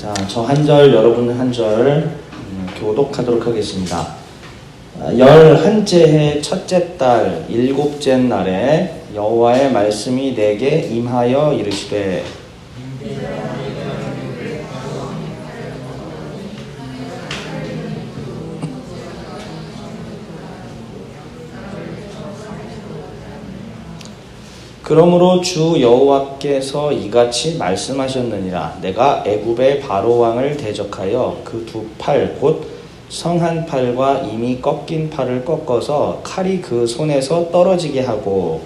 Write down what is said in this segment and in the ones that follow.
자, 저 한 절, 여러분 한 절 교독하도록 하겠습니다. 11째 해 첫째 달 7째 날에 여호와의 말씀이 내게 임하여 이르시되 그러므로 주 여호와께서 이같이 말씀하셨느니라. 내가 애굽의 바로 왕을 대적하여 그 두 팔 곧 성한 팔과 이미 꺾인 팔을 꺾어서 칼이 그 손에서 떨어지게 하고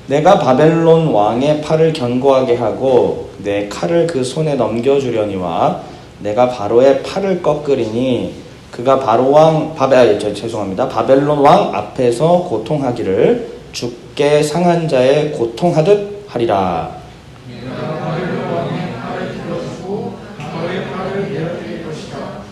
내가 바벨론 왕의 팔을 견고하게 하고 내 칼을 그 손에 넘겨주려니와 내가 바로의 팔을 꺾으리니 그가 바벨론 왕 앞에서 고통하기를 죽게 상한 자의 고통하듯 하리라. 내가 바벨론 왕의 팔을 길어주고 바로의 팔을 내어줄 것이다.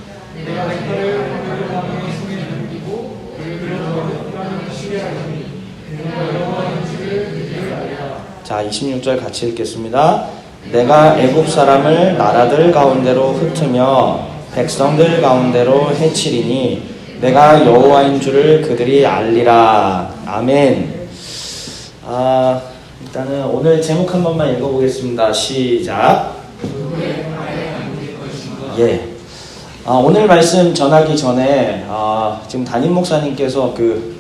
내가 칼을 바벨론 왕의 손에 넘기고 그를 너는 시게 하리니 내가 여호와인지를 그에게 알리라. 자, 26절 같이 읽겠습니다. 내가 애굽 사람을 나라들 가운데로 흩으며 백성들 가운데로 해치리니 내가 여호와인 줄을 그들이 알리라. 아멘. 일단은 오늘 제목 한 번만 읽어보겠습니다. 시작. 예. 오늘 말씀 전하기 전에 지금 담임 목사님께서 그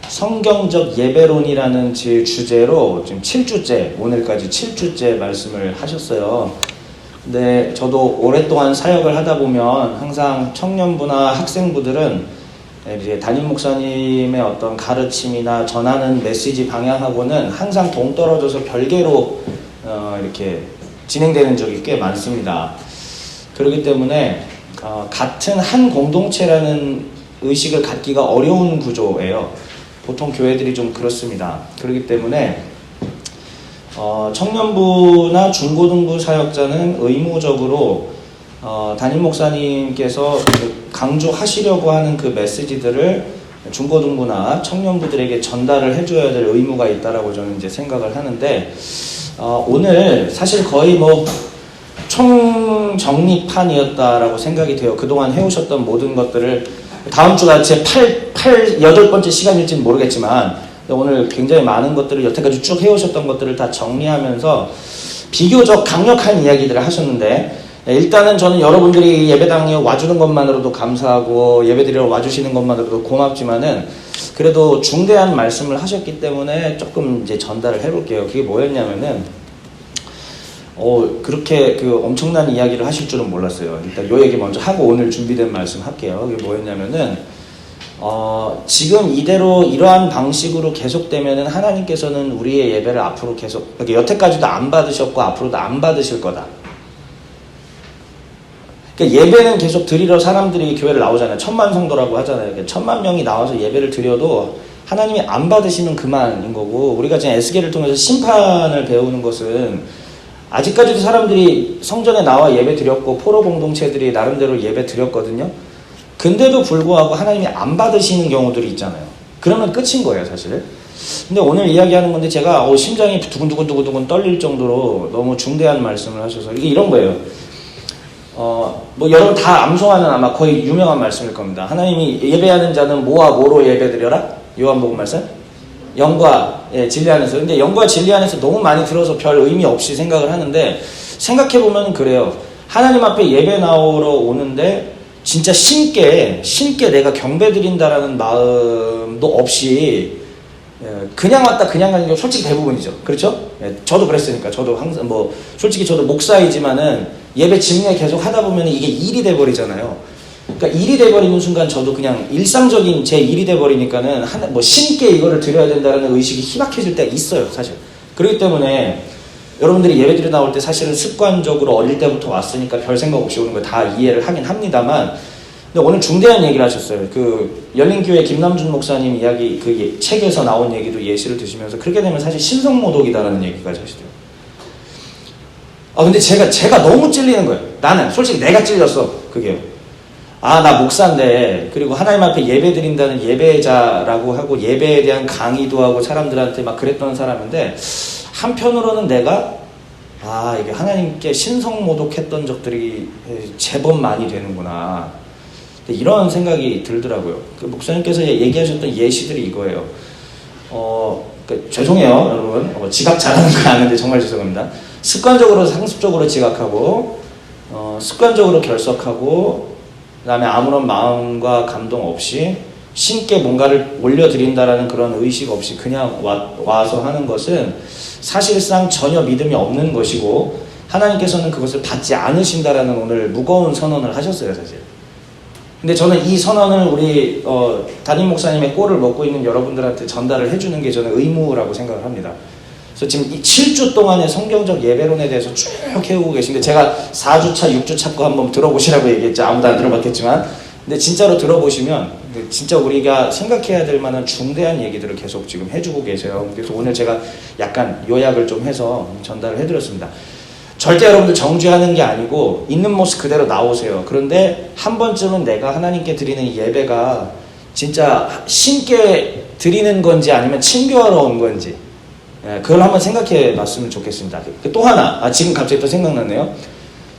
성경적 예배론이라는 주제로 지금 7주째, 오늘까지 7주째 말씀을 하셨어요. 근데 저도 오랫동안 사역을 하다 보면 항상 청년부나 학생부들은 이제 담임 목사님의 어떤 가르침이나 전하는 메시지 방향하고는 항상 동떨어져서 별개로 이렇게 진행되는 적이 꽤 많습니다. 그렇기 때문에 같은 한 공동체라는 의식을 갖기가 어려운 구조예요. 보통 교회들이 좀 그렇습니다. 그렇기 때문에 청년부나 중고등부 사역자는 의무적으로 담임 목사님께서 강조하시려고 하는 그 메시지들을 중고등부나 청년부들에게 전달을 해줘야 될 의무가 있다라고 저는 이제 생각을 하는데, 오늘 사실 거의 총정리판이었다라고 생각이 돼요. 그동안 해오셨던 모든 것들을 다음 주가 제 8번째 시간일지는 모르겠지만 오늘 굉장히 많은 것들을 여태까지 쭉 해오셨던 것들을 다 정리하면서 비교적 강력한 이야기들을 하셨는데, 일단은 저는 여러분들이 예배당에 와주는 것만으로도 감사하고 예배드리러 와주시는 것만으로도 고맙지만은 그래도 중대한 말씀을 하셨기 때문에 조금 이제 전달을 해볼게요. 그게 뭐였냐면은 그렇게 엄청난 이야기를 하실 줄은 몰랐어요. 일단 요 얘기 먼저 하고 오늘 준비된 말씀 할게요. 그게 뭐였냐면은 지금 이대로 이러한 방식으로 계속되면은 하나님께서는 우리의 예배를 앞으로 계속, 여태까지도 안 받으셨고 앞으로도 안 받으실 거다. 그러니까 예배는 계속 드리러 사람들이 교회를 나오잖아요. 1000만 성도라고 하잖아요. 그러니까 1000만 명이 나와서 예배를 드려도 하나님이 안 받으시면 그만인 거고, 우리가 지금 에스겔을 통해서 심판을 배우는 것은 아직까지도 사람들이 성전에 나와 예배 드렸고 포로 공동체들이 나름대로 예배 드렸거든요. 근데도 불구하고 하나님이 안 받으시는 경우들이 있잖아요. 그러면 끝인 거예요, 사실. 근데 오늘 이야기하는 건데 제가 심장이 두근두근 떨릴 정도로 너무 중대한 말씀을 하셔서 이게 이런 거예요. 여러분 다 암송하는 아마 거의 유명한 말씀일 겁니다. 하나님이 예배하는 자는 뭐와 뭐로 예배드려라? 요한복음 말씀? 영과 진리 안에서. 근데 영과 진리 안에서 너무 많이 들어서 별 의미 없이 생각을 하는데, 생각해보면 그래요. 하나님 앞에 예배 나오러 오는데 진짜 심게 내가 경배 드린다라는 마음도 없이 그냥 왔다 그냥 가는 게 솔직히 대부분이죠. 그렇죠? 저도 그랬으니까. 저도 항상 솔직히 저도 목사이지만은 예배 집례 계속 하다 보면 이게 일이 돼버리잖아요. 그러니까 일이 돼버리는 순간 저도 그냥 일상적인 제 일이 돼버리니까는 심게 이거를 드려야 된다는 의식이 희박해질 때가 있어요, 사실. 그렇기 때문에 여러분들이 예배드려 나올 때 사실은 습관적으로 어릴 때부터 왔으니까 별 생각 없이 오는 거 다 이해를 하긴 합니다만, 근데 오늘 중대한 얘기를 하셨어요. 열린교회 김남준 목사님 이야기, 책에서 나온 얘기도 예시를 드시면서 그렇게 되면 사실 신성모독이다라는 얘기까지 하시더라고요. 근데 제가 너무 찔리는 거예요. 나는 솔직히 내가 찔렸어. 그게요. 나 목사인데, 그리고 하나님 앞에 예배 드린다는 예배자라고 하고 예배에 대한 강의도 하고 사람들한테 막 그랬던 사람인데, 한편으로는 내가 이게 하나님께 신성모독했던 적들이 제법 많이 되는구나, 이런 생각이 들더라고요. 그 목사님께서 얘기하셨던 예시들이 이거예요. 죄송해요 여러분, 지각 잘하는 거 아는데 정말 죄송합니다. 습관적으로 상습적으로 지각하고, 습관적으로 결석하고, 그 다음에 아무런 마음과 감동 없이 신께 뭔가를 올려드린다라는 그런 의식 없이 그냥 와서 하는 것은 사실상 전혀 믿음이 없는 것이고, 하나님께서는 그것을 받지 않으신다라는 오늘 무거운 선언을 하셨어요 사실. 근데 저는 이 선언을 우리 담임 목사님의 꼴을 먹고 있는 여러분들한테 전달을 해주는 게 저는 의무라고 생각을 합니다. 그래서 지금 이 7주 동안의 성경적 예배론에 대해서 쭉 해오고 계신데, 제가 4주차 6주차 거 한번 들어보시라고 얘기했죠. 아무도 안 들어봤겠지만, 근데 진짜로 들어보시면 진짜 우리가 생각해야 될 만한 중대한 얘기들을 계속 지금 해주고 계세요. 그래서 오늘 제가 약간 요약을 좀 해서 전달을 해드렸습니다. 절대 여러분들 정죄하는 게 아니고 있는 모습 그대로 나오세요. 그런데 한 번쯤은 내가 하나님께 드리는 예배가 진짜 신께 드리는 건지 아니면 친교하러 온 건지, 그걸 한번 생각해 봤으면 좋겠습니다. 또 하나, 지금 갑자기 또 생각났네요.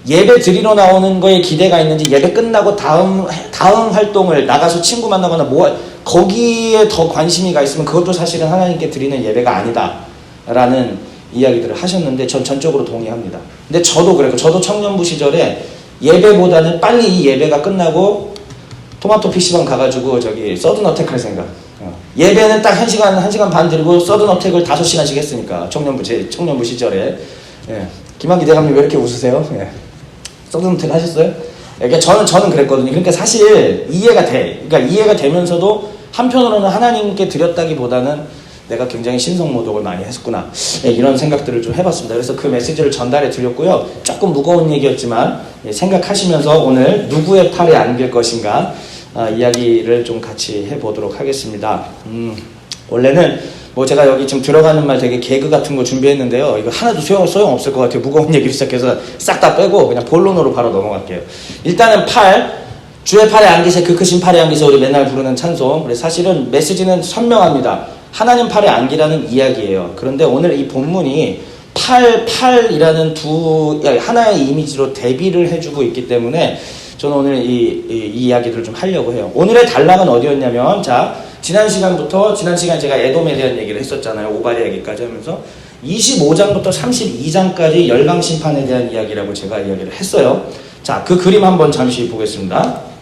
예배 드리러 나오는 거에 기대가 있는지, 예배 끝나고 다음 활동을 나가서 친구 만나거나 거기에 더 관심이 가 있으면 그것도 사실은 하나님께 드리는 예배가 아니다 라는 이야기들을 하셨는데, 전 전적으로 동의합니다. 근데 저도 그랬고, 저도 청년부 시절에 예배보다는 빨리 이 예배가 끝나고 토마토 PC방 가가지고 서든어택 할 생각. 예배는 딱 1시간 반 드리고 서든어택을 5시간씩 했으니까, 제 청년부 시절에. 김한기 대감님 왜 이렇게 웃으세요? 서든어택 하셨어요? 그러니까 저는 그랬거든요. 그러니까 사실 이해가 돼. 그러니까 이해가 되면서도 한편으로는 하나님께 드렸다기보다는 내가 굉장히 신성모독을 많이 했었구나, 이런 생각들을 좀 해봤습니다. 그래서 그 메시지를 전달해 드렸고요. 조금 무거운 얘기였지만 생각하시면서 오늘 누구의 팔에 안길 것인가 이야기를 좀 같이 해보도록 하겠습니다. 원래는 제가 여기 지금 들어가는 말 되게 개그 같은 거 준비했는데요. 이거 하나도 소용없을 것 같아요. 무거운 얘기를 시작해서 싹 다 빼고 그냥 본론으로 바로 넘어갈게요. 일단은 주의 팔에 안기세, 그 크신 팔에 안기세, 우리 맨날 부르는 찬송. 사실은 메시지는 선명합니다. 하나님 팔에 안기라는 이야기예요. 그런데 오늘 이 본문이 팔이라는 하나의 이미지로 대비를 해주고 있기 때문에 저는 오늘 이 이야기들을 좀 하려고 해요. 오늘의 단락은 어디였냐면, 지난 시간 제가 에돔에 대한 얘기를 했었잖아요. 오바리 얘기까지 하면서 25장부터 32장까지 열방 심판에 대한 이야기라고 제가 이야기를 했어요. 그 그림 한번 잠시 보겠습니다.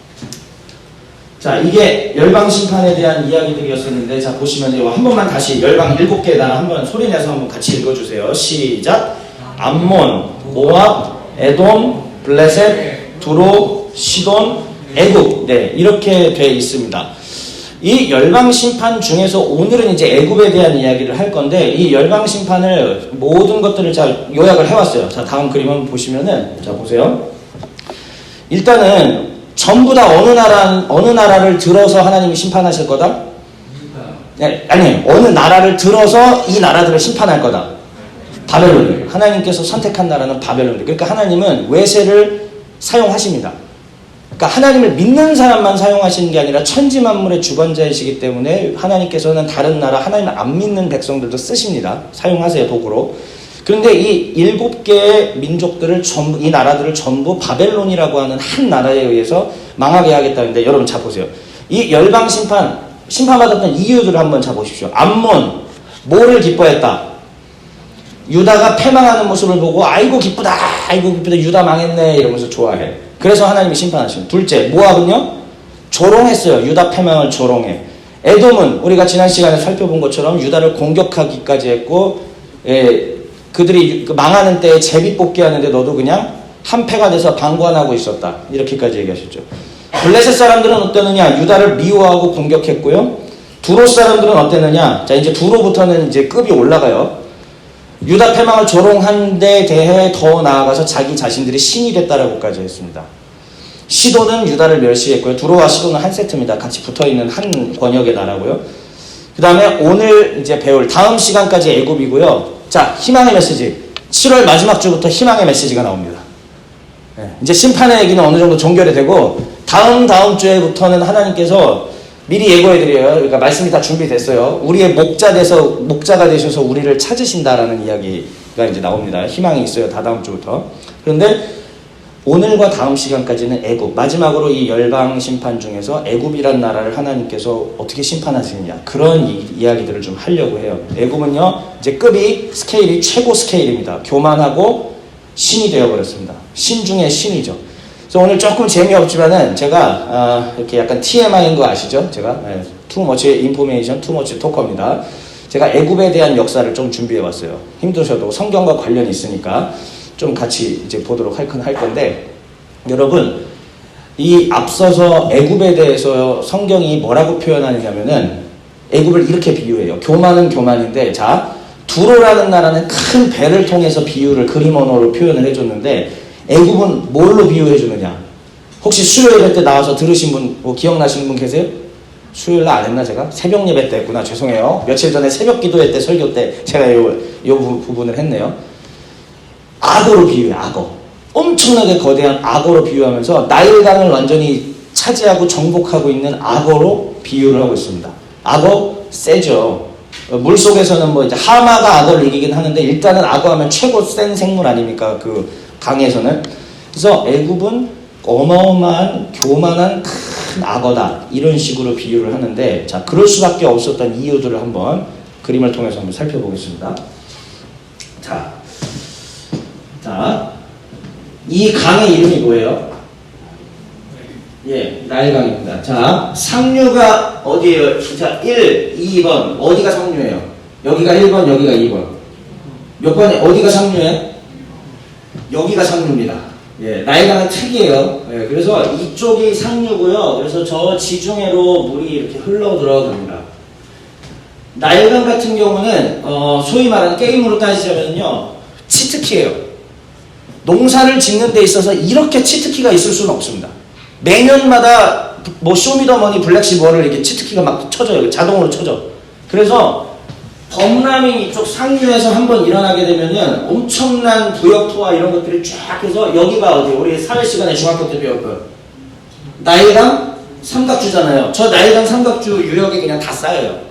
이게 열방 심판에 대한 이야기들이었었는데, 보시면 이거 한 번만 다시 열방 7개에다가 한번 소리내서 한번 같이 읽어주세요. 시작. 암몬, 모압, 에돔, 블레셋, 두로, 시돈, 애굽. 이렇게 돼 있습니다. 이 열방 심판 중에서 오늘은 이제 애굽에 대한 이야기를 할 건데, 이 열방 심판을 모든 것들을 요약을 해왔어요. 다음 그림 한번 보시면은, 보세요. 일단은 전부 다 어느 나라를 들어서 하나님이 심판하실 거다? 아니, 어느 나라를 들어서 이 나라들을 심판할 거다. 바벨론. 하나님께서 선택한 나라는 바벨론. 그러니까 하나님은 외세를 사용하십니다. 그러니까 하나님을 믿는 사람만 사용하시는 게 아니라 천지만물의 주관자이시기 때문에 하나님께서는 다른 나라, 하나님을 안 믿는 백성들도 쓰십니다. 사용하세요, 도구로. 그런데 이 7개의 민족들을 이 나라들을 전부 바벨론이라고 하는 한 나라에 의해서 망하게 하겠다는데, 여러분 보세요. 이 열방 심판받았던 이유들을 한번 보십시오. 암몬, 뭐를 기뻐했다? 유다가 패망하는 모습을 보고 아이고 기쁘다, 유다 망했네 이러면서 좋아해. 그래서 하나님이 심판하십니다. 둘째, 모압은요? 조롱했어요. 유다 패망을 조롱해. 에돔은 우리가 지난 시간에 살펴본 것처럼 유다를 공격하기까지 했고, 그들이 망하는 때에 제비 뽑기 하는데 너도 그냥 한패가 돼서 방관하고 있었다, 이렇게까지 얘기하셨죠. 블레셋 사람들은 어땠느냐? 유다를 미워하고 공격했고요. 두로 사람들은 어땠느냐? 이제 두로부터는 이제 급이 올라가요. 유다 패망을 조롱한 데 대해 더 나아가서 자기 자신들이 신이 됐다라고까지 했습니다. 시돈은 유다를 멸시했고요. 두로와 시돈은 한 세트입니다. 같이 붙어있는 한 번역의 나라고요. 그 다음에 오늘 이제 배울 다음 시간까지 애굽이고요. 희망의 메시지. 7월 마지막 주부터 희망의 메시지가 나옵니다. 이제 심판의 얘기는 어느 정도 종결이 되고 다음 주에부터는 하나님께서 미리 예고해드려요. 그러니까 말씀이 다 준비됐어요. 우리의 목자가 되셔서 우리를 찾으신다라는 이야기가 이제 나옵니다. 희망이 있어요. 다다음 주부터. 그런데 오늘과 다음 시간까지는 애굽, 마지막으로 이 열방 심판 중에서 애굽이란 나라를 하나님께서 어떻게 심판하시느냐, 그런 이야기들을 좀 하려고 해요. 애굽은요, 이제 스케일이 최고 스케일입니다. 교만하고 신이 되어버렸습니다. 신 중에 신이죠. 그래서 오늘 조금 재미없지만은 제가 이렇게 약간 TMI인 거 아시죠? 제가 too much information, too much talker입니다. 제가 애굽에 대한 역사를 좀 준비해봤어요. 힘드셔도 성경과 관련이 있으니까 좀 같이 이제 보도록 할 건데, 여러분, 이 앞서서 애굽에 대해서 성경이 뭐라고 표현하느냐면은 애굽을 이렇게 비유해요. 교만은 교만인데, 자, 두로라는 나라는 큰 배를 통해서 비유를 그림 언어로 표현을 해줬는데, 애굽은 뭘로 비유해 주느냐? 혹시 수요일 때 나와서 들으신 분, 뭐 기억나시는 분 계세요? 수요일 날 안 했나 제가? 새벽 예배 때 했구나. 죄송해요. 며칠 전에 새벽 기도회 때, 설교 때 제가 요 부분을 했네요. 악어로 비유해, 악어. 엄청나게 거대한 악어로 비유하면서 나일강을 완전히 차지하고 정복하고 있는 악어로 비유를 하고 있습니다. 악어 세죠. 물속에서는 뭐 이제 하마가 악어를 이기긴 하는데, 일단은 악어 하면 최고 센 생물 아닙니까? 그 강에서는. 그래서 애굽은 어마어마한 교만한 큰 악어다, 이런 식으로 비유를 하는데, 자, 그럴 수밖에 없었던 이유들을 한번 그림을 통해서 한번 살펴보겠습니다. 자, 이 강의 이름이 뭐예요? 예, 나일강입니다. 자, 상류가 어디예요? 자, 1, 2번. 어디가 상류예요? 여기가 1번, 여기가 2번. 몇 번에 어디가 상류예요? 여기가 상류입니다. 예, 나일강은 특이해요. 예, 그래서 이쪽이 상류고요. 그래서 저 지중해로 물이 이렇게 흘러 들어갑니다. 나일강 같은 경우는 소위 말하는 게임으로 따지자면요, 치트키예요. 농사를 짓는 데 있어서 이렇게 치트키가 있을 수는 없습니다. 매년마다 뭐 쇼미더머니 블랙시 뭐를 이렇게 치트키가 막 쳐져요. 자동으로 쳐져. 그래서 범람이 이쪽 상류에서 한번 일어나게 되면은 엄청난 부역토와 이런 것들이 쫙 해서, 여기가 어디, 우리 사회 시간에 중학교 때 배웠던 나일강 삼각주잖아요. 저 나일강 삼각주 유역에 그냥 다 쌓여요.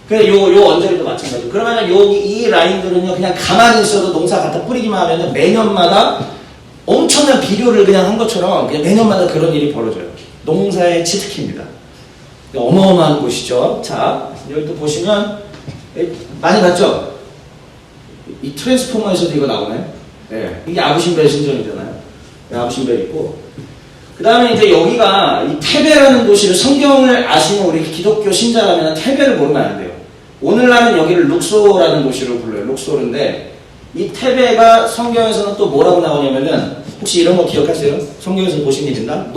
그래, 요 언저리도 마찬가지고. 그러면 여기 이 라인들은요, 그냥 가만히 있어도 농사 갖다 뿌리기만 하면은 매년마다 엄청난 비료를 그냥 한 것처럼 그냥 매년마다 그런 일이 벌어져요. 농사의 치트키입니다. 어마어마한 곳이죠. 자, 여기 또 보시면, 많이 봤죠? 이 트랜스포머에서도 이거 나오네. 네. 이게 아부신벨 신전이잖아요. 네, 아부신벨 있고. 그 다음에 이제 여기가 이 테베라는 도시를, 성경을 아시는 우리 기독교 신자라면 테베를 모르면 안 돼요. 오늘날은 여기를 룩소라는 도시로 불러요. 룩소르인데, 이 테베가 성경에서는 또 뭐라고 나오냐면은, 혹시 이런 거 기억하세요? 성경에서 보신 일 있나?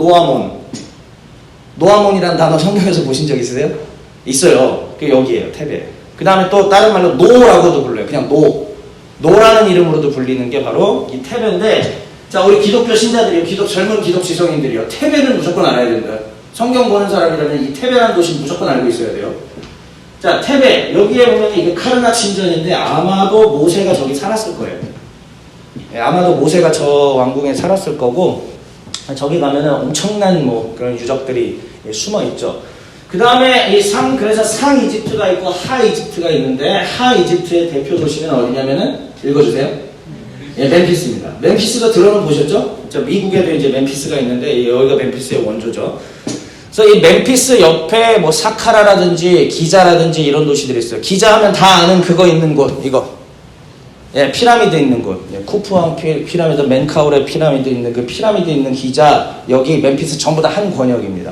노아몬이라는 단어 성경에서 보신 적 있으세요? 있어요. 그게 여기에요. 테베. 그 다음에 또 다른 말로 노라고도 불러요. 그냥 노라는 이름으로도 불리는 게 바로 이 테베인데, 자, 우리 기독교 신자들이요, 젊은 기독 지성인들이요, 테베를 무조건 알아야 된다. 성경 보는 사람이라면 이 테베라는 도시 무조건 알고 있어야 돼요. 자, 테베, 여기에 보면 이게 카르낙 신전인데, 아마도 모세가 저기 살았을 거예요. 예, 아마도 모세가 저 왕궁에 살았을 거고, 저기 가면은 엄청난 뭐 그런 유적들이 숨어 있죠. 그 다음에 그래서 상 이집트가 있고 하 이집트가 있는데, 하 이집트의 대표 도시는 어디냐면은, 읽어주세요. 예, 멤피스입니다. 멤피스도 들어는 보셨죠? 저 미국에도 이제 멤피스가 있는데, 여기가 멤피스의 원조죠. 그래서 이 멤피스 옆에 뭐 사카라라든지 기자라든지 이런 도시들이 있어요. 기자 하면 다 아는 그거 있는 곳, 이거. 예, 피라미드 있는 곳. 예, 쿠프왕 피라미드, 멘카울의 피라미드 있는 그 피라미드 있는 기자, 여기 멤피스 전부 다 한 권역입니다.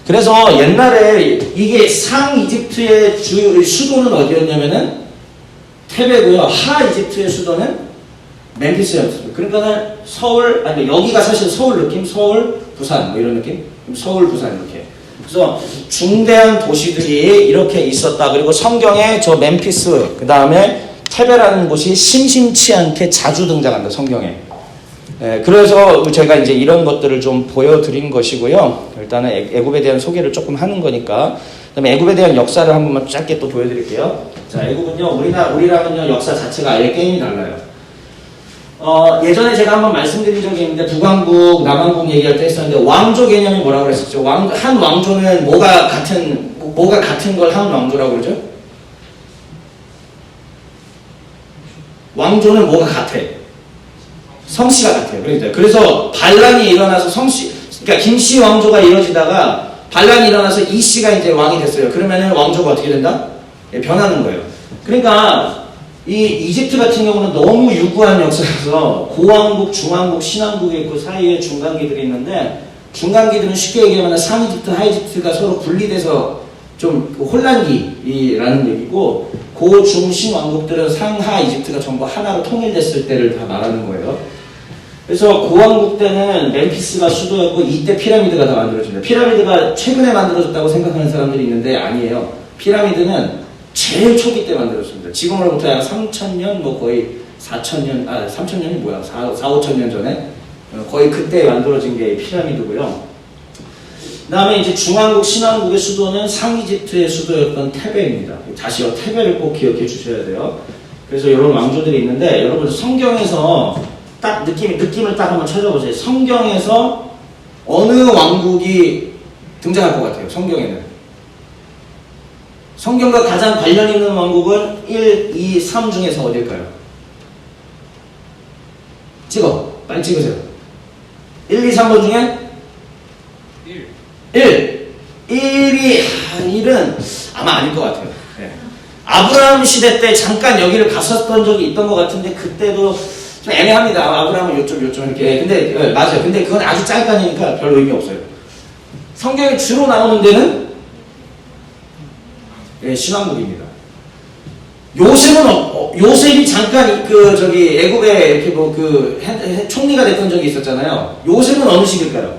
그래서 옛날에 이게 상 이집트의 수도는 어디였냐면은 테베고요. 하 이집트의 수도는 멤피스였습니다. 그러니까 서울, 아니 여기가 사실 서울 느낌, 서울, 부산 뭐 이런 느낌, 서울, 부산 이렇게. 그래서 중대한 도시들이 이렇게 있었다. 그리고 성경에 저 멤피스, 그 다음에 테베라는 곳이 심심치 않게 자주 등장한다, 성경에. 예, 그래서 제가 이제 이런 것들을 좀 보여드린 것이고요. 일단은 애굽에 대한 소개를 조금 하는 거니까. 그다음에 애굽에 대한 역사를 한 번만 짧게 또 보여드릴게요. 자, 애굽은요, 우리랑은요 역사 자체가 아예 게임이 달라요. 예전에 제가 한번 말씀드린 적이 있는데 북왕국, 남왕국 얘기할 때 했었는데 왕조 개념이 뭐라고 그랬었죠? 한 왕조는 뭐가 같은 걸 한 왕조라고 그러죠? 왕조는 뭐가 같아? 성씨가 같아요. 그래서 반란이 일어나서 그러니까 김씨 왕조가 이루어지다가 반란이 일어나서 이씨가 이제 왕이 됐어요. 그러면은 왕조가 어떻게 된다? 예, 변하는 거예요. 그러니까 이 이집트 같은 경우는 너무 유구한 역사라서 고왕국, 중왕국, 신왕국이 있고 사이에 중간기들이 있는데 중간기들은 쉽게 얘기하면 상이집트, 하이집트가 서로 분리돼서 좀 혼란기라는 얘기고 고, 중, 신 왕국들은 상하 이집트가 전부 하나로 통일됐을 때를 다 말하는 거예요. 그래서 고왕국 때는 멤피스가 수도였고 이때 피라미드가 다 만들어집니다. 피라미드가 최근에 만들어졌다고 생각하는 사람들이 있는데 아니에요. 피라미드는 제일 초기 때 만들었습니다. 지금으로부터 약 3,000년, 뭐 거의 4,000년, 3,000년이 뭐야? 5,000년 전에? 거의 그때 만들어진 게 피라미드고요. 그 다음에 이제 중왕국, 신왕국의 수도는 상이집트의 수도였던 테베입니다. 다시요, 테베를 꼭 기억해 주셔야 돼요. 그래서 이런 왕조들이 있는데, 여러분 성경에서 딱 느낌을 딱 한번 찾아보세요. 성경에서 어느 왕국이 등장할 것 같아요, 성경에는. 성경과 가장 관련 있는 왕국은 1, 2, 3 중에서 어딜까요? 빨리 찍으세요. 1, 2, 3번 중에? 1. 1은 아마 아닐 것 같아요. 네. 아브라함 시대 때 잠깐 여기를 갔었던 적이 있던 것 같은데 그때도 좀 애매합니다. 아브라함은 요점 이렇게. 근데 맞아요. 근데 그건 아주 짧다니까 별 의미 없어요. 성경에 주로 나오는 데는 신왕국입니다. 요셉이 잠깐 애굽에 이렇게 총리가 됐던 적이 있었잖아요. 요셉은 어느 시기일까요?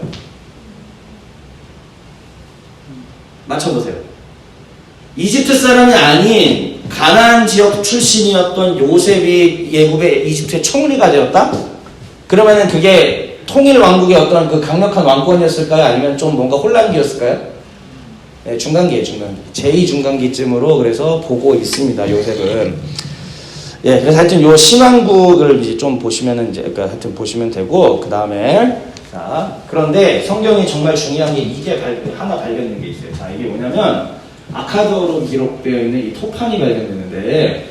맞춰보세요. 이집트 사람이 아닌 가나안 지역 출신이었던 요셉이 이집트의 총리가 되었다? 그러면은 그게 통일 왕국의 어떤 그 강력한 왕권이었을까요? 아니면 좀 뭔가 혼란기였을까요? 네, 중간기예요, 중간기. 제2중간기쯤으로 그래서 보고 있습니다, 요셉은. 예, 그래서 하여튼 요 신왕국을 이제 좀 보시면은 하여튼 보시면 되고, 그 다음에, 자, 그런데 성경이 정말 중요한 게 이게 하나 발견된 게 있어요. 자, 이게 뭐냐면, 아카드어로 기록되어 있는 이 토판이 발견되는데,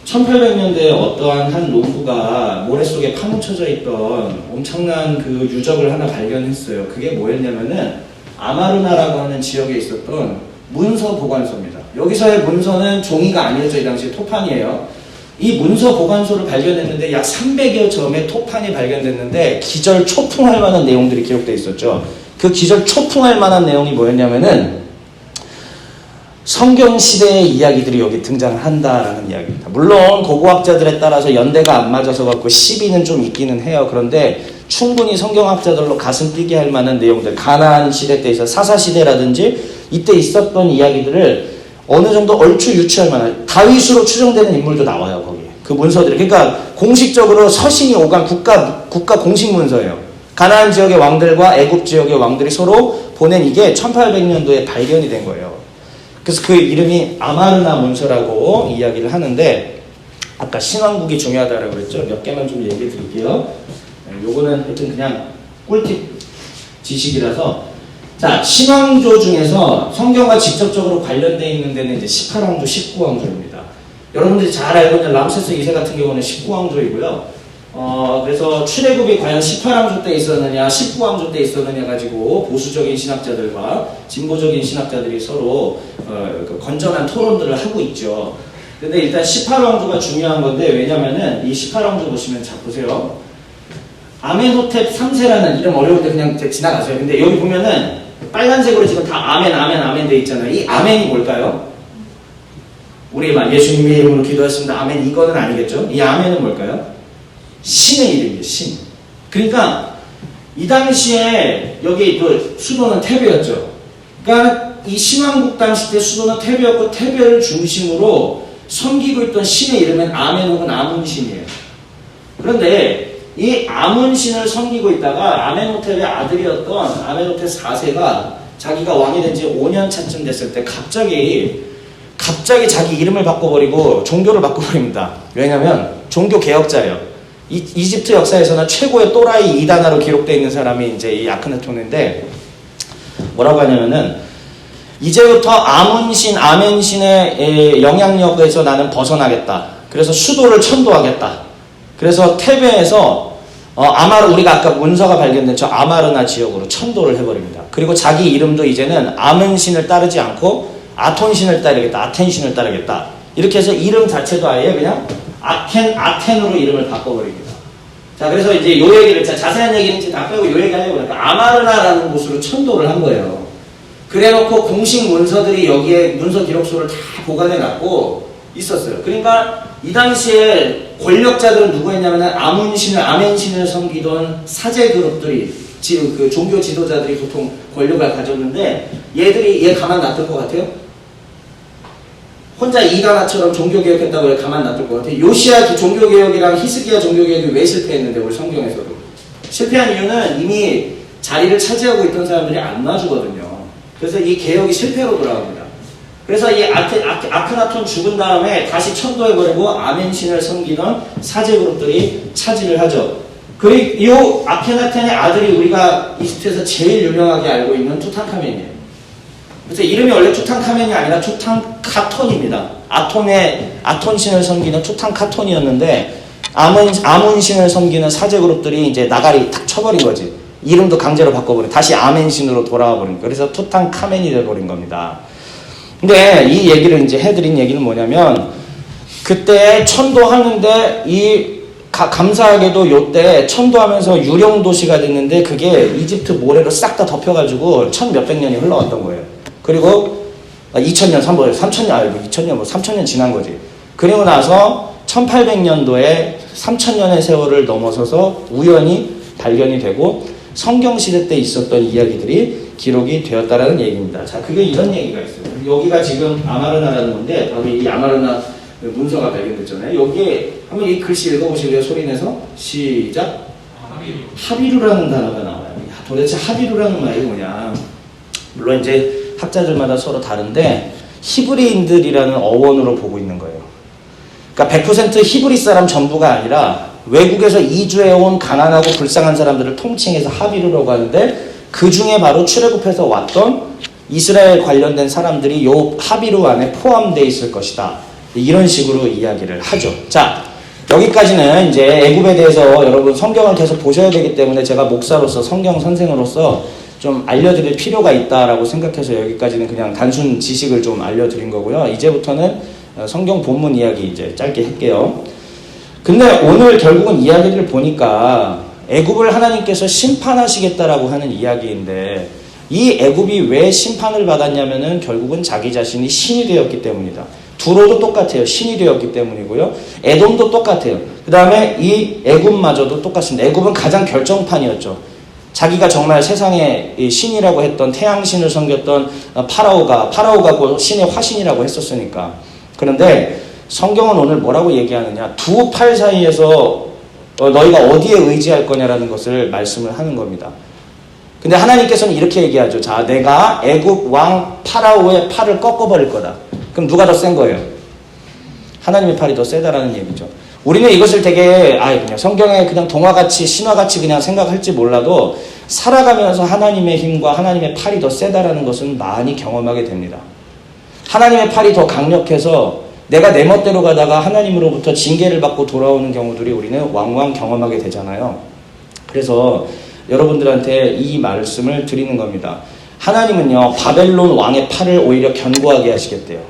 1800년대에 어떠한 한 농부가 모래 속에 파묻혀져 있던 엄청난 그 유적을 하나 발견했어요. 그게 뭐였냐면은, 아마르나라고 하는 지역에 있었던 문서 보관소입니다. 여기서의 문서는 종이가 아니었죠. 이 당시에 토판이에요. 이 문서 보관소를 발견했는데 약 300여 점의 토판이 발견됐는데 기절 초풍할 만한 내용들이 기록되어 있었죠. 그 기절 초풍할 만한 내용이 뭐였냐면은 성경 시대의 이야기들이 여기 등장을 한다라는 이야기입니다. 물론 고고학자들에 따라서 연대가 안 맞아서 갖고 시비는 좀 있기는 해요. 그런데 충분히 성경학자들로 가슴 뛰게 할 만한 내용들, 가나안 시대 때 있어 사사 시대라든지 이때 있었던 이야기들을 어느 정도 얼추 유추할 만한 다윗으로 추정되는 인물도 나와요. 거기에 그 문서들이. 그러니까 공식적으로 서신이 오간 국가 공식 문서예요. 가나안 지역의 왕들과 애굽 지역의 왕들이 서로 보낸 이게 1800년도에 발견이 된 거예요. 그래서 그 이름이 아마르나 문서라고 이야기를 하는데, 아까 신왕국이 중요하다고 그랬죠. 몇 개만 좀 얘기해 드릴게요. 요거는 하여튼 그냥 꿀팁 지식이라서. 자, 신왕조 중에서 성경과 직접적으로 관련되어 있는 데는 이제 18왕조, 19왕조입니다. 여러분들이 잘 알고 있는 람세스 2세 같은 경우는 19왕조이고요. 그래서 출애굽이 과연 18왕조 때 있었느냐, 19왕조 때 있었느냐 가지고 보수적인 신학자들과 진보적인 신학자들이 서로 건전한 토론들을 하고 있죠. 근데 일단 18왕조가 중요한 건데, 왜냐면은 이 18왕조 보시면, 자, 보세요. 아멘호텝 3세라는 이름 어려운데 그냥 지나가세요. 근데 여기 보면은 빨간색으로 지금 다 아멘 돼 있잖아요. 이 아멘이 뭘까요? 우리 예수님의 이름으로 기도했습니다. 아멘, 이거는 아니겠죠? 이 아멘은 뭘까요? 신의 이름이에요, 신. 그러니까 이 당시에 여기 그 수도는 테베였죠. 그러니까 이 신왕국 당시 때 수도는 테베였고, 테베를 중심으로 섬기고 있던 신의 이름은 아멘 혹은 아문신이에요. 그런데 이 아문신을 섬기고 있다가 아멘호텔의 아들이었던 아멘호텔 4세가 자기가 왕이 된 지 5년 차쯤 됐을 때 갑자기 자기 이름을 바꿔버리고 종교를 바꿔버립니다. 왜냐면 종교 개혁자예요. 이집트 역사에서는 최고의 또라이 이단아로 기록되어 있는 사람이 이제 이 아크나톤인데 뭐라고 하냐면은 이제부터 아멘신의 영향력에서 나는 벗어나겠다. 그래서 수도를 천도하겠다. 그래서 테베에서 우리가 아까 문서가 발견된 저 아마르나 지역으로 천도를 해버립니다. 그리고 자기 이름도 이제는 아멘신을 따르지 않고 아톤신을 따르겠다. 아텐신을 따르겠다. 이렇게 해서 이름 자체도 아예 그냥 아텐으로 이름을 바꿔버립니다. 자, 그래서 이제 요 얘기를, 자세한 얘기는 이제 다 빼고 요 얘기 하려고 하니까 아마르나라는 곳으로 천도를 한 거예요. 그래 놓고 공식 문서들이 여기에 문서 기록소를 다 보관해 놨고 있었어요. 그러니까 이 당시에 권력자들은 누구였냐면은 아멘신을 섬기던 사제 그룹들이, 그 종교 지도자들이 보통 권력을 가졌는데 얘 가만 놔둘 것 같아요? 혼자 이단아처럼 종교개혁했다고 왜 가만 놔둘 것 같아요? 요시야 종교개혁이랑 히스기야 종교개혁이 왜 실패했는데 우리 성경에서도 실패한 이유는 이미 자리를 차지하고 있던 사람들이 안 놔주거든요. 그래서 이 개혁이 실패로 돌아갑니다. 그래서 이 아크나톤 죽은 다음에 다시 천도해버리고 아멘신을 섬기던 사제 그룹들이 차지를 하죠. 그리고 이 아크나톤의 아들이 우리가 이집트에서 제일 유명하게 알고 있는 투탕카멘이에요. 그래서 이름이 원래 투탕카멘이 아니라 투탕카톤입니다. 아톤신을 섬기는 투탕카톤이었는데 아문신을 섬기는 사제 그룹들이 이제 나가리 탁 쳐버린 거지. 이름도 강제로 바꿔버린, 다시 아멘신으로 돌아와 버린 거. 그래서 투탕카멘이 돼버린 겁니다. 근데 이 얘기를 이제 해드린 얘기는 뭐냐면, 그때 천도하는데 감사하게도 요때 천도하면서 유령 도시가 됐는데 그게 이집트 모래로 싹 다 덮여가지고 1000몇백 년이 흘러왔던 거예요. 그리고 2000년, 3000년 지난 거지. 그리고 나서 1800년도에 3000년의 세월을 넘어서서 우연히 발견이 되고 성경 시대 때 있었던 이야기들이 기록이 되었다라는 얘기입니다. 자, 그게 이런 얘기가 있어요. 여기가 지금 아마르나라는 건데, 바로 이 아마르나 문서가 발견됐잖아요. 여기에 한번 이 글씨 읽어보실래요? 소리내서 시작. 하비루라는 단어가 나와요. 도대체 하비루라는 말이 뭐냐? 물론 이제 학자들마다 서로 다른데 히브리인들이라는 어원으로 보고 있는 거예요. 그러니까 100% 히브리 사람 전부가 아니라 외국에서 이주해온 가난하고 불쌍한 사람들을 통칭해서 하비루라고 하는데, 그 중에 바로 출애굽해서 왔던 이스라엘 관련된 사람들이 요 하비루 안에 포함되어 있을 것이다. 이런 식으로 이야기를 하죠. 자, 여기까지는 이제 애굽에 대해서 여러분 성경을 계속 보셔야 되기 때문에 제가 목사로서, 성경 선생으로서 좀 알려드릴 필요가 있다라고 생각해서 여기까지는 그냥 단순 지식을 좀 알려드린 거고요. 이제부터는 성경 본문 이야기 이제 짧게 할게요. 근데 오늘 결국은 이야기를 보니까 애굽을 하나님께서 심판하시겠다라고 하는 이야기인데, 이 애굽이 왜 심판을 받았냐면은 결국은 자기 자신이 신이 되었기 때문이다. 두로도 똑같아요. 신이 되었기 때문이고요. 에돔도 똑같아요. 그 다음에 이 애굽마저도 똑같습니다. 애굽은 가장 결정판이었죠. 자기가 정말 세상의 신이라고 했던, 태양신을 섬겼던 파라오가 그 신의 화신이라고 했었으니까. 그런데 성경은 오늘 뭐라고 얘기하느냐? 두 팔 사이에서 너희가 어디에 의지할 거냐라는 것을 말씀을 하는 겁니다. 근데 하나님께서는 이렇게 얘기하죠. 자, 내가 애굽 왕 파라오의 팔을 꺾어버릴 거다. 그럼 누가 더 센 거예요? 하나님의 팔이 더 세다라는 얘기죠. 우리는 이것을 되게 그냥 성경에 그냥 동화같이 신화같이 그냥 생각할지 몰라도 살아가면서 하나님의 힘과 하나님의 팔이 더 세다라는 것은 많이 경험하게 됩니다. 하나님의 팔이 더 강력해서 내가 내 멋대로 가다가 하나님으로부터 징계를 받고 돌아오는 경우들이 우리는 왕왕 경험하게 되잖아요. 그래서 여러분들한테 이 말씀을 드리는 겁니다. 하나님은요, 바벨론 왕의 팔을 오히려 견고하게 하시겠대요.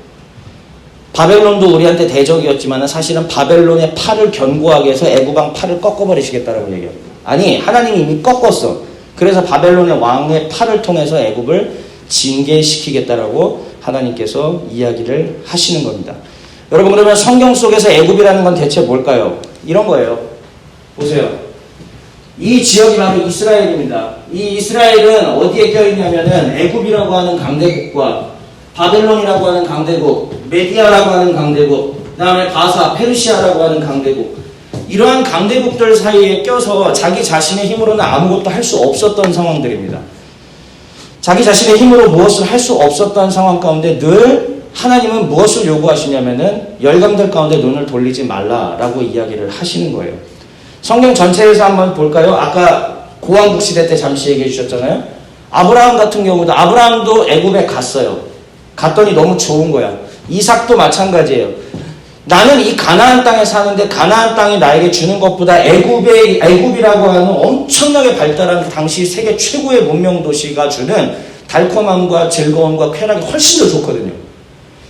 바벨론도 우리한테 대적이었지만 사실은 바벨론의 팔을 견고하게 해서 애굽왕 팔을 꺾어버리시겠다라고 얘기합니다. 아니, 하나님이 이미 꺾었어. 그래서 바벨론의 왕의 팔을 통해서 애굽을 징계시키겠다라고 하나님께서 이야기를 하시는 겁니다. 여러분, 그러면 성경 속에서 애굽이라는 건 대체 뭘까요? 이런 거예요. 보세요. 이 지역이 바로 이스라엘입니다. 이 이스라엘은 어디에 껴있냐면은 애굽이라고 하는 강대국과 바벨론이라고 하는 강대국, 메디아라고 하는 강대국, 그 다음에 바사, 페르시아라고 하는 강대국, 이러한 강대국들 사이에 껴서 자기 자신의 힘으로는 아무것도 할 수 없었던 상황들입니다. 자기 자신의 힘으로 무엇을 할 수 없었던 상황 가운데 늘 하나님은 무엇을 요구하시냐면은 열강들 가운데 눈을 돌리지 말라라고 이야기를 하시는 거예요. 성경 전체에서 한번 볼까요? 아까 고왕국 시대 때 잠시 얘기해 주셨잖아요. 아브라함 같은 경우도 아브라함도 애굽에 갔어요. 갔더니 너무 좋은 거야. 이삭도 마찬가지예요. 나는 이 가나안 땅에 사는데 가나안 땅이 나에게 주는 것보다 애굽이라고 하는 엄청나게 발달한 당시 세계 최고의 문명 도시가 주는 달콤함과 즐거움과 쾌락이 훨씬 더 좋거든요.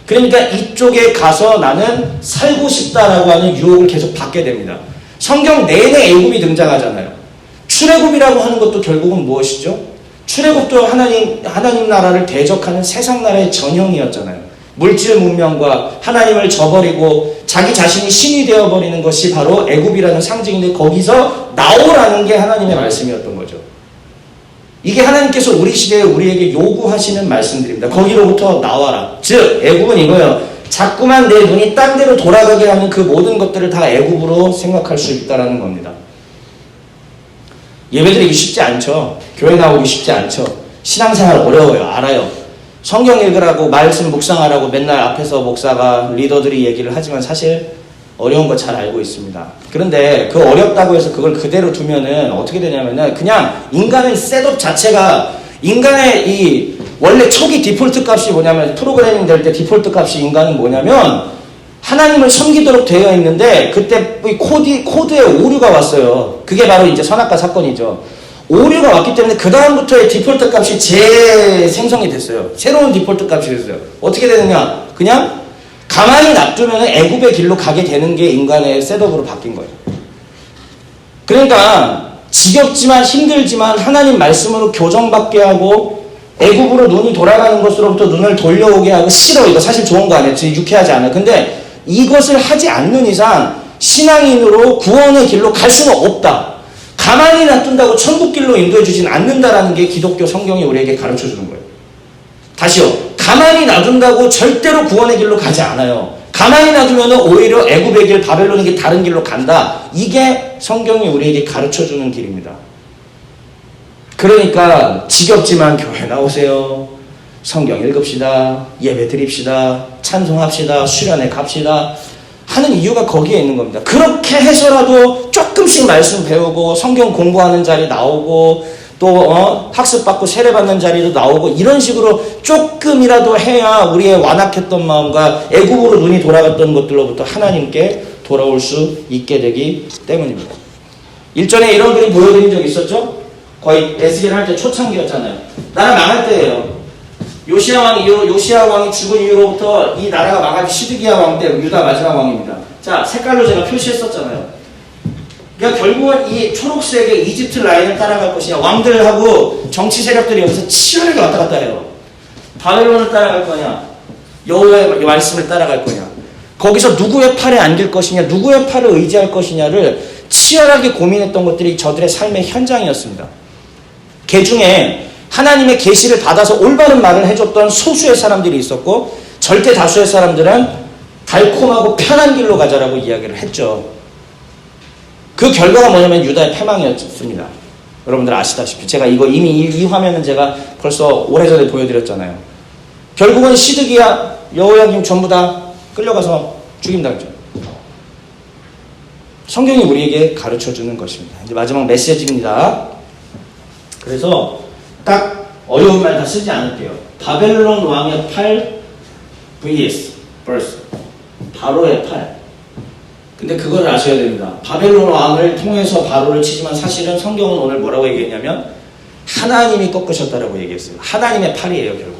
그러니까 이쪽에 가서 나는 살고 싶다라고 하는 유혹을 계속 받게 됩니다. 성경 내내 애굽이 등장하잖아요. 출애굽이라고 하는 것도 결국은 무엇이죠? 출애굽도 하나님 나라를 대적하는 세상 나라의 전형이었잖아요. 물질 문명과 하나님을 저버리고 자기 자신이 신이 되어버리는 것이 바로 애굽이라는 상징인데 거기서 나오라는 게 하나님의 말씀이었던 거죠. 이게 하나님께서 우리 시대에 우리에게 요구하시는 말씀들입니다. 거기로부터 나와라. 즉 애굽은 이거예요. 자꾸만 내 눈이 딴 데로 돌아가게 하는 그 모든 것들을 다 애굽으로 생각할 수 있다는 겁니다. 예배드리기 쉽지 않죠. 교회 나오기 쉽지 않죠. 신앙생활 어려워요. 알아요. 성경 읽으라고 말씀 묵상하라고 맨날 앞에서 목사가 리더들이 얘기를 하지만 사실 어려운 거 잘 알고 있습니다. 그런데 그 어렵다고 해서 그걸 그대로 두면은 어떻게 되냐면은 그냥 인간의 셋업 자체가 인간의 이 원래 초기 디폴트 값이 뭐냐면 프로그래밍 될 때 디폴트 값이 인간은 뭐냐면 하나님을 섬기도록 되어 있는데 그때 코드에 오류가 왔어요. 그게 바로 이제 선악과 사건이죠. 오류가 왔기 때문에 그 다음부터의 디폴트 값이 재생성이 됐어요. 새로운 디폴트 값이 됐어요. 어떻게 되느냐? 그냥 가만히 놔두면 애굽의 길로 가게 되는 게 인간의 셋업으로 바뀐 거예요. 그러니까 지겹지만 힘들지만 하나님 말씀으로 교정받게 하고 애굽으로 눈이 돌아가는 것으로부터 눈을 돌려오게 하고 싫어. 이거 사실 좋은 거 아니에요. 유쾌하지 않아요. 근데 이것을 하지 않는 이상 신앙인으로 구원의 길로 갈 수는 없다. 가만히 놔둔다고 천국 길로 인도해 주진 않는다라는 게 기독교 성경이 우리에게 가르쳐 주는 거예요. 다시요. 가만히 놔둔다고 절대로 구원의 길로 가지 않아요. 가만히 놔두면 오히려 애굽의 길, 바벨론의 길, 다른 길로 간다. 이게 성경이 우리에게 가르쳐 주는 길입니다. 그러니까 지겹지만 교회 나오세요. 성경 읽읍시다. 예배 드립시다. 찬송합시다. 수련회 갑시다. 하는 이유가 거기에 있는 겁니다. 그렇게 해서라도 조금씩 말씀 배우고 성경 공부하는 자리 나오고 또 학습받고 세례받는 자리도 나오고 이런 식으로 조금이라도 해야 우리의 완악했던 마음과 애굽으로 눈이 돌아갔던 것들로부터 하나님께 돌아올 수 있게 되기 때문입니다. 일전에 이런 그림 보여드린 적 있었죠? 거의 에스겔 할 때 초창기였잖아요. 나라 망할 때예요. 요시야 왕이 죽은 이후로부터 이 나라가 망한 시드기야 왕 때 유다 마지막 왕입니다. 자, 색깔로 제가 표시했었잖아요. 그러니까 결국은 이 초록색의 이집트 라인을 따라갈 것이냐, 왕들하고 정치 세력들이 여기서 치열하게 왔다 갔다 해요. 바벨론을 따라갈 거냐, 여호와의 말씀을 따라갈 거냐, 거기서 누구의 팔에 안길 것이냐, 누구의 팔을 의지할 것이냐를 치열하게 고민했던 것들이 저들의 삶의 현장이었습니다. 그 중에 하나님의 계시를 받아서 올바른 말을 해줬던 소수의 사람들이 있었고 절대 다수의 사람들은 달콤하고 편한 길로 가자라고 이야기를 했죠. 그 결과가 뭐냐면 유다의 패망이었습니다. 여러분들 아시다시피 제가 이미 이 화면은 제가 벌써 오래전에 보여드렸잖아요. 결국은 시드기야, 여호야김 전부 다 끌려가서 죽임당했죠. 성경이 우리에게 가르쳐주는 것입니다. 이제 마지막 메시지입니다. 그래서 딱 어려운 말 다 쓰지 않을게요. 바벨론 왕의 팔 vs 벌스 바로의 팔. 근데 그걸 아셔야 됩니다. 바벨론 왕을 통해서 바로를 치지만 사실은 성경은 오늘 뭐라고 얘기했냐면 하나님이 꺾으셨다라고 얘기했어요. 하나님의 팔이에요. 결국은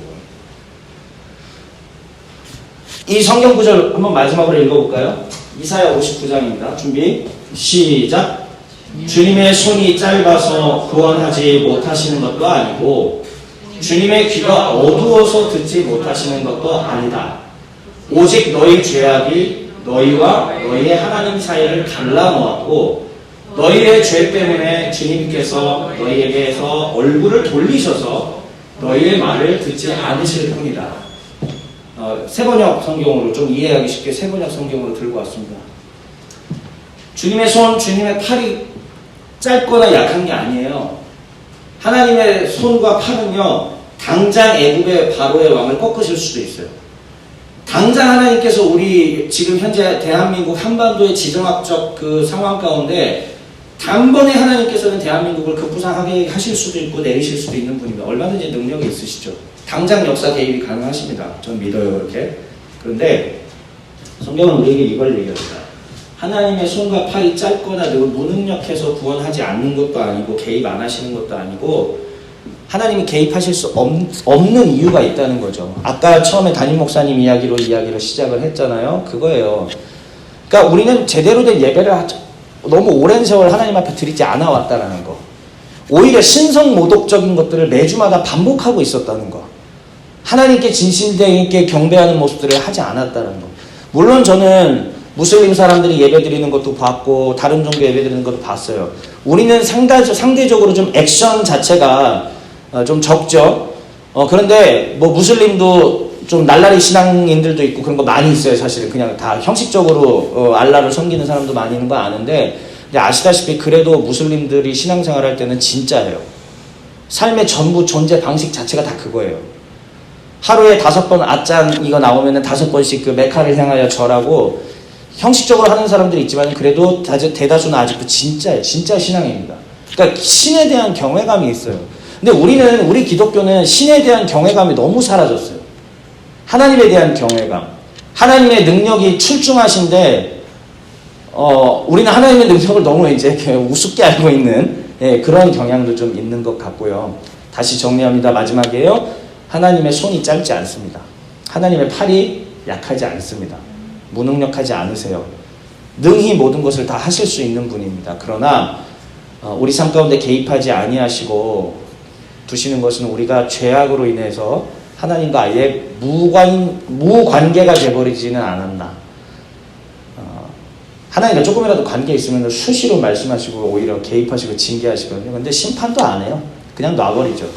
이 성경 구절 한번 마지막으로 읽어볼까요? 이사야 59장입니다. 준비 시작. 주님의 손이 짧아서 구원하지 못하시는 것도 아니고 주님의 귀가 어두워서 듣지 못하시는 것도 아니다. 오직 너희 죄악이 너희와 너희의 하나님 사이를 갈라놓았고 너희의 죄 때문에 주님께서 너희에게서 얼굴을 돌리셔서 너희의 말을 듣지 않으실 뿐이다. 세번역 성경으로 좀 이해하기 쉽게 세번역 성경으로 들고 왔습니다. 주님의 손, 주님의 팔이 짧거나 약한 게 아니에요. 하나님의 손과 팔은요, 당장 애굽의 바로의 왕을 꺾으실 수도 있어요. 당장 하나님께서 우리 지금 현재 대한민국 한반도의 지정학적 그 상황 가운데 단번에 하나님께서는 대한민국을 급부상하게 하실 수도 있고 내리실 수도 있는 분입니다. 얼마든지 능력이 있으시죠. 당장 역사 개입이 가능하십니다. 전 믿어요, 그렇게. 그런데 성경은 우리에게 이걸 얘기합니다. 하나님의 손과 팔이 짧거나 늘 무능력해서 구원하지 않는 것도 아니고 개입 안 하시는 것도 아니고 하나님이 개입하실 수 없는 이유가 있다는 거죠. 아까 처음에 담임 목사님 이야기를 시작을 했잖아요. 그거예요. 그러니까 우리는 제대로 된 예배를 너무 오랜 세월 하나님 앞에 드리지 않아 왔다는 거. 오히려 신성모독적인 것들을 매주마다 반복하고 있었다는 거. 하나님께 진실되게 경배하는 모습들을 하지 않았다는 거. 물론 저는 무슬림 사람들이 예배 드리는 것도 봤고 다른 종교 예배 드리는 것도 봤어요. 우리는 상대적으로 좀 액션 자체가 좀 적죠. 그런데 뭐 무슬림도 좀 날라리 신앙인들도 있고 그런 거 많이 있어요. 사실은 그냥 다 형식적으로 알라를 섬기는 사람도 많이 있는 거 아는데 근데 아시다시피 그래도 무슬림들이 신앙생활할 때는 진짜예요. 삶의 전부 존재 방식 자체가 다 그거예요. 하루에 5번 아짠 이거 나오면은 5번씩 그 메카를 향하여 절하고 형식적으로 하는 사람들이 있지만 그래도 대다수는 아직도 진짜예요. 진짜 신앙입니다. 그러니까 신에 대한 경외감이 있어요. 근데 우리 기독교는 신에 대한 경외감이 너무 사라졌어요. 하나님에 대한 경외감. 하나님의 능력이 출중하신데, 우리는 하나님의 능력을 너무 이제 우습게 알고 있는 그런 경향도 좀 있는 것 같고요. 다시 정리합니다. 마지막이에요. 하나님의 손이 짧지 않습니다. 하나님의 팔이 약하지 않습니다. 무능력하지 않으세요. 능히 모든 것을 다 하실 수 있는 분입니다. 그러나 우리 삶 가운데 개입하지 아니하시고 두시는 것은 우리가 죄악으로 인해서 하나님과 아예 무관계가 돼버리지는 않았나. 하나님과 조금이라도 관계 있으면 수시로 말씀하시고 오히려 개입하시고 징계하시거든요. 근데 심판도 안 해요. 그냥 놔버리죠.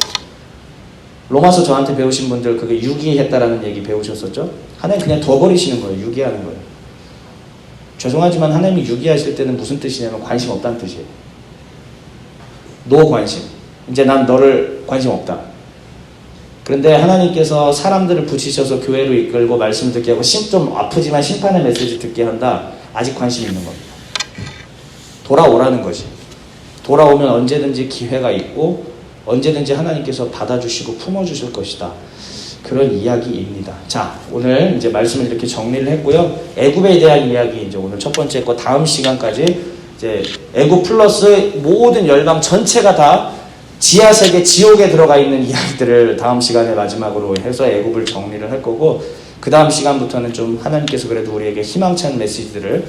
로마서 저한테 배우신 분들 그게 유기했다라는 얘기 배우셨었죠? 하나님 그냥 둬버리시는 거예요. 유기하는 거예요. 죄송하지만 하나님이 유기하실 때는 무슨 뜻이냐면 관심 없다는 뜻이에요. 노 관심. 이제 난 너를 관심 없다. 그런데 하나님께서 사람들을 붙이셔서 교회로 이끌고 말씀 듣게 하고 좀 아프지만 심판의 메시지 듣게 한다. 아직 관심 있는 겁니다. 돌아오라는 것이. 돌아오면 언제든지 기회가 있고 언제든지 하나님께서 받아주시고 품어주실 것이다. 그런 이야기입니다. 자, 오늘 이제 말씀을 이렇게 정리를 했고요. 애굽에 대한 이야기 이제 오늘 첫 번째 거 다음 시간까지 이제 애굽 플러스 모든 열방 전체가 다 지하세계 지옥에 들어가 있는 이야기들을 다음 시간에 마지막으로 해서 애굽을 정리를 할 거고 그 다음 시간부터는 좀 하나님께서 그래도 우리에게 희망찬 메시지들을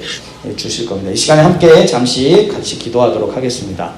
주실 겁니다. 이 시간에 함께 잠시 같이 기도하도록 하겠습니다.